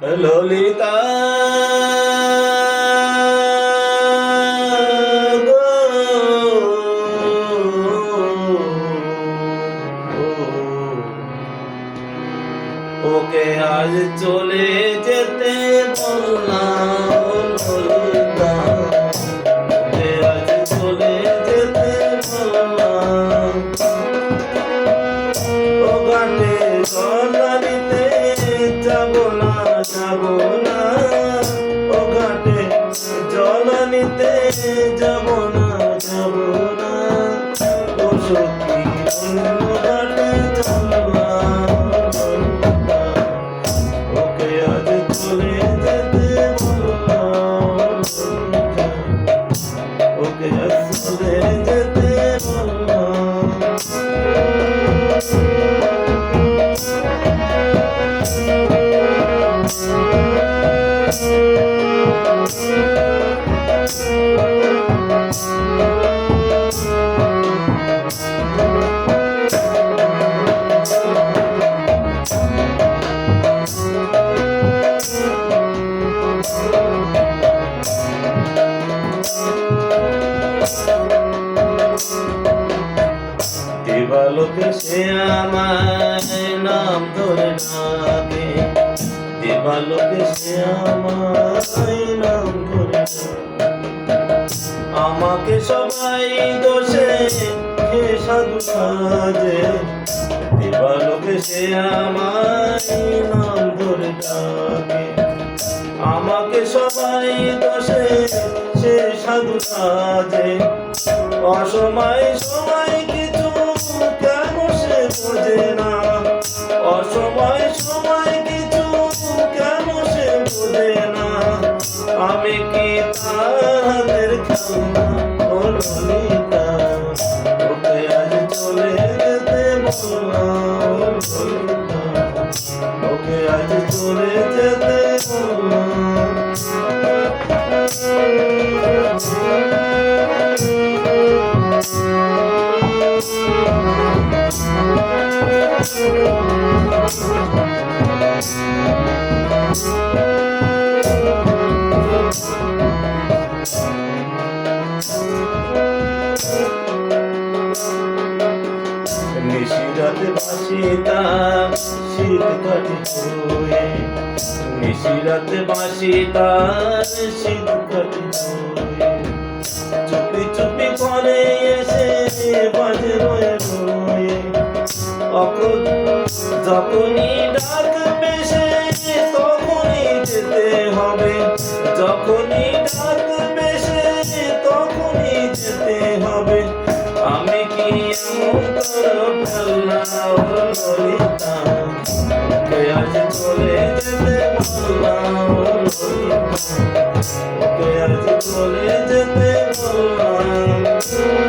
ললিতা ওকে আজ চলে যেতে বললাম, ললিতা ওকে আজ চলে যেতে বললাম। ও ঘাটে জলানিতে যাব না, যাব না, ও ঘাটে জলানিতে যাব না, যাব না, ও সত্যি অন্য ঘাটে চললাম। ওকে আজ চলে যেতে বললাম, ওকে আজ চলে যেতে বললাম। দেবালোকে সে আমায় নাম ধরে ডাকে, দেবালোকে সে আমায় নাম ধরে ডাকে। আমাকে সবাই দোষে কে সাধু সাজে, দেবালোকে সে আমায় নাম ধরে ডাকে। আমাকে সবাই দোষে সে সাধু সাজে, অসময় সময় কিছু কেন সে বোঝে না, অসময় সময় কিছু কেন সে বোঝে না। আমি কি তাদের খেলনা, ও ললিতা ওকে আজ চলে যেতে বললাম, ললিতা ওকে আজ চলে যেতে বললাম। নিশিরাতে বাসি তার শীত কাটি হয়ে, নিশিরাতে বাসি তার শীত কাটি হয়ে, চুপি চুপি করে এসে বাজে রয়ে রয়ে। যখনই ডাকবে সে তখনই যেতে হবে, যখনই ডাকবে সে তখনই যেতে হবে। আমি কি এমন তোর খেলনা, ও ললিতা ওকে আজ চলে যেতে বললাম, ললিতা ওকে আজ চলে যেতে বললাম।